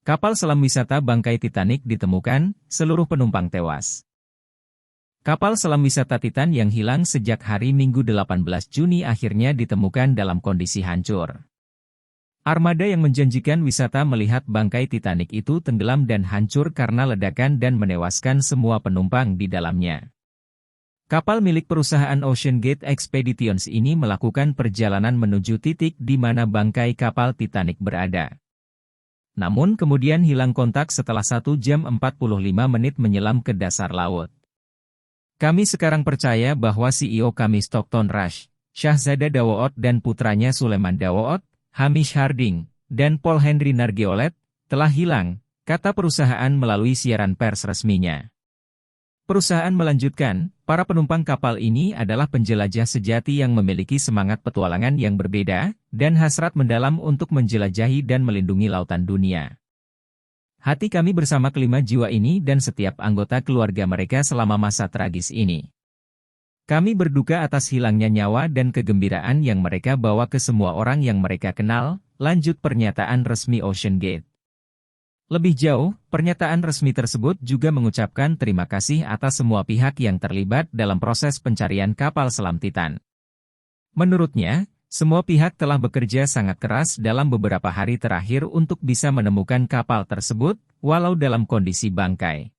Kapal selam wisata bangkai Titanic ditemukan, seluruh penumpang tewas. Kapal selam wisata Titan yang hilang sejak hari Minggu 18 Juni akhirnya ditemukan dalam kondisi hancur. Armada yang menjanjikan wisata melihat bangkai Titanic itu tenggelam dan hancur karena ledakan dan menewaskan semua penumpang di dalamnya. Kapal milik perusahaan Ocean Gate Expeditions ini melakukan perjalanan menuju titik di mana bangkai kapal Titanic berada. Namun kemudian hilang kontak setelah 1 jam 45 menit menyelam ke dasar laut. Kami sekarang percaya bahwa CEO kami Stockton Rush, Shahzada Dawood dan putranya Suleman Dawood, Hamish Harding, dan Paul Henry Nargeolet, telah hilang, kata perusahaan melalui siaran pers resminya. Perusahaan melanjutkan, para penumpang kapal ini adalah penjelajah sejati yang memiliki semangat petualangan yang berbeda, dan hasrat mendalam untuk menjelajahi dan melindungi lautan dunia. Hati kami bersama kelima jiwa ini dan setiap anggota keluarga mereka selama masa tragis ini. Kami berduka atas hilangnya nyawa dan kegembiraan yang mereka bawa ke semua orang yang mereka kenal, lanjut pernyataan resmi Ocean Gate. Lebih jauh, pernyataan resmi tersebut juga mengucapkan terima kasih atas semua pihak yang terlibat dalam proses pencarian kapal selam Titan. Menurutnya, semua pihak telah bekerja sangat keras dalam beberapa hari terakhir untuk bisa menemukan kapal tersebut, walau dalam kondisi bangkai.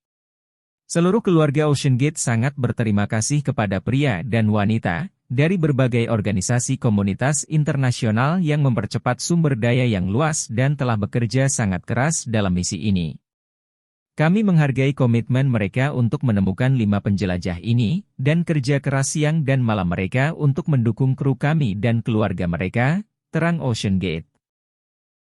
Seluruh keluarga Ocean Gate sangat berterima kasih kepada pria dan wanita dari berbagai organisasi komunitas internasional yang mempercepat sumber daya yang luas dan telah bekerja sangat keras dalam misi ini. Kami menghargai komitmen mereka untuk menemukan 5 penjelajah ini, dan kerja keras siang dan malam mereka untuk mendukung kru kami dan keluarga mereka, terang Ocean Gate.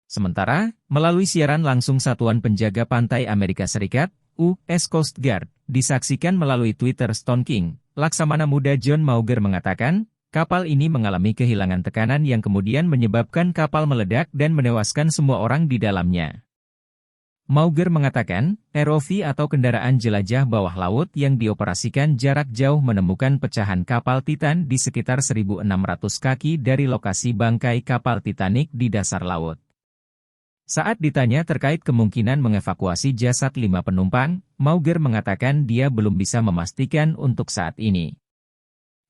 Sementara, melalui siaran langsung Satuan Penjaga Pantai Amerika Serikat, US Coast Guard, disaksikan melalui Twitter Stone King, Laksamana Muda John Mauger mengatakan, kapal ini mengalami kehilangan tekanan yang kemudian menyebabkan kapal meledak dan menewaskan semua orang di dalamnya. Mauger mengatakan, ROV atau kendaraan jelajah bawah laut yang dioperasikan jarak jauh menemukan pecahan kapal Titan di sekitar 1.600 kaki dari lokasi bangkai kapal Titanic di dasar laut. Saat ditanya terkait kemungkinan mengevakuasi jasad 5 penumpang, Mauger mengatakan dia belum bisa memastikan untuk saat ini.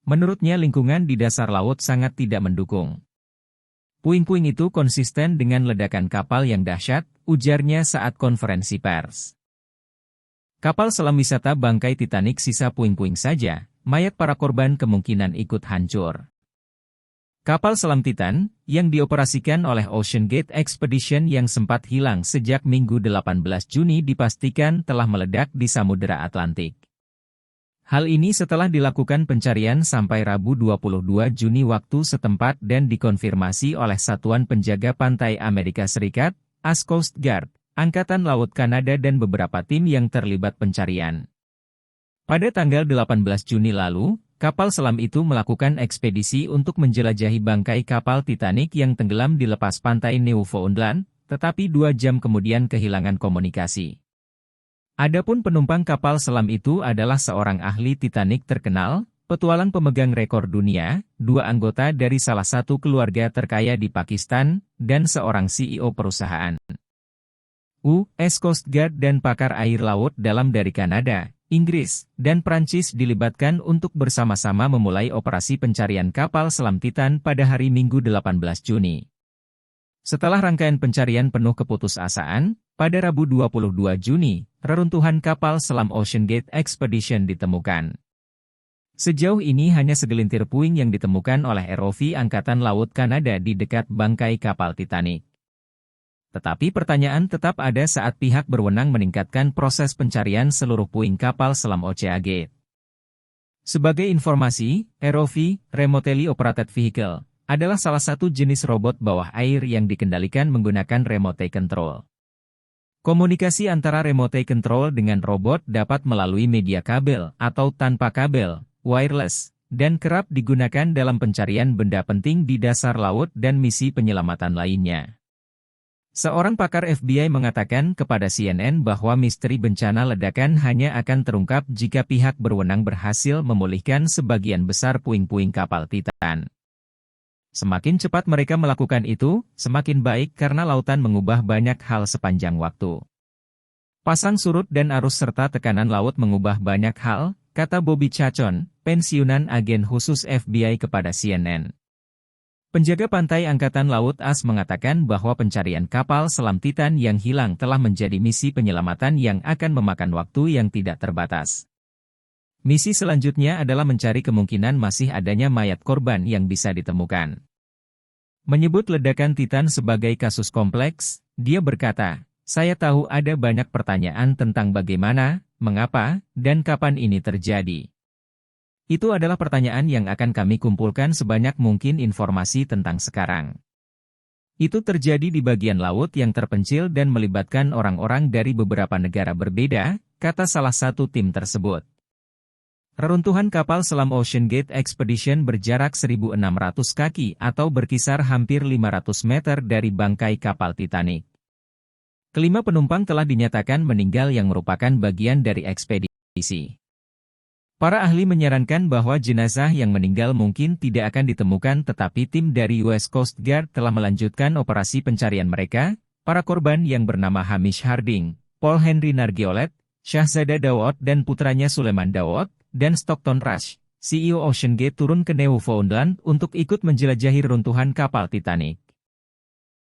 Menurutnya lingkungan di dasar laut sangat tidak mendukung. Puing-puing itu konsisten dengan ledakan kapal yang dahsyat, ujarnya saat konferensi pers. Kapal selam wisata bangkai Titanic sisa puing-puing saja, mayat para korban kemungkinan ikut hancur. Kapal selam Titan, yang dioperasikan oleh Ocean Gate Expedition yang sempat hilang sejak Minggu 18 Juni dipastikan telah meledak di Samudera Atlantik. Hal ini setelah dilakukan pencarian sampai Rabu 22 Juni waktu setempat dan dikonfirmasi oleh Satuan Penjaga Pantai Amerika Serikat, US Coast Guard, Angkatan Laut Kanada dan beberapa tim yang terlibat pencarian. Pada tanggal 18 Juni lalu, kapal selam itu melakukan ekspedisi untuk menjelajahi bangkai kapal Titanic yang tenggelam di lepas pantai Newfoundland, tetapi 2 jam kemudian kehilangan komunikasi. Adapun penumpang kapal selam itu adalah seorang ahli Titanic terkenal, petualang pemegang rekor dunia, 2 anggota dari salah satu keluarga terkaya di Pakistan, dan seorang CEO perusahaan. US Coast Guard dan pakar air laut dalam dari Kanada, Inggris, dan Prancis dilibatkan untuk bersama-sama memulai operasi pencarian kapal selam Titan pada hari Minggu 18 Juni. Setelah rangkaian pencarian penuh keputusasaan, pada Rabu 22 Juni, reruntuhan kapal selam Ocean Gate Expedition ditemukan. Sejauh ini hanya segelintir puing yang ditemukan oleh ROV Angkatan Laut Kanada di dekat bangkai kapal Titanic. Tetapi pertanyaan tetap ada saat pihak berwenang meningkatkan proses pencarian seluruh puing kapal selam Ocean Gate. Sebagai informasi, ROV, Remotely Operated Vehicle, adalah salah satu jenis robot bawah air yang dikendalikan menggunakan remote control. Komunikasi antara remote control dengan robot dapat melalui media kabel atau tanpa kabel, wireless, dan kerap digunakan dalam pencarian benda penting di dasar laut dan misi penyelamatan lainnya. Seorang pakar FBI mengatakan kepada CNN bahwa misteri bencana ledakan hanya akan terungkap jika pihak berwenang berhasil memulihkan sebagian besar puing-puing kapal Titan. Semakin cepat mereka melakukan itu, semakin baik karena lautan mengubah banyak hal sepanjang waktu. Pasang surut dan arus serta tekanan laut mengubah banyak hal, kata Bobby Chacon, pensiunan agen khusus FBI kepada CNN. Penjaga pantai Angkatan Laut AS mengatakan bahwa pencarian kapal selam Titan yang hilang telah menjadi misi penyelamatan yang akan memakan waktu yang tidak terbatas. Misi selanjutnya adalah mencari kemungkinan masih adanya mayat korban yang bisa ditemukan. Menyebut ledakan Titan sebagai kasus kompleks, dia berkata, "Saya tahu ada banyak pertanyaan tentang bagaimana, mengapa, dan kapan ini terjadi. Itu adalah pertanyaan yang akan kami kumpulkan sebanyak mungkin informasi tentang sekarang. Itu terjadi di bagian laut yang terpencil dan melibatkan orang-orang dari beberapa negara berbeda," kata salah satu tim tersebut. Reruntuhan kapal selam Ocean Gate Expedition berjarak 1.600 kaki atau berkisar hampir 500 meter dari bangkai kapal Titanic. Kelima penumpang telah dinyatakan meninggal yang merupakan bagian dari ekspedisi. Para ahli menyarankan bahwa jenazah yang meninggal mungkin tidak akan ditemukan tetapi tim dari US Coast Guard telah melanjutkan operasi pencarian mereka. Para korban yang bernama Hamish Harding, Paul Henry Nargiolet, Shahzada Dawood dan putranya Suleman Dawood, dan Stockton Rush, CEO Ocean Gate turun ke Newfoundland untuk ikut menjelajahi runtuhan kapal Titanic.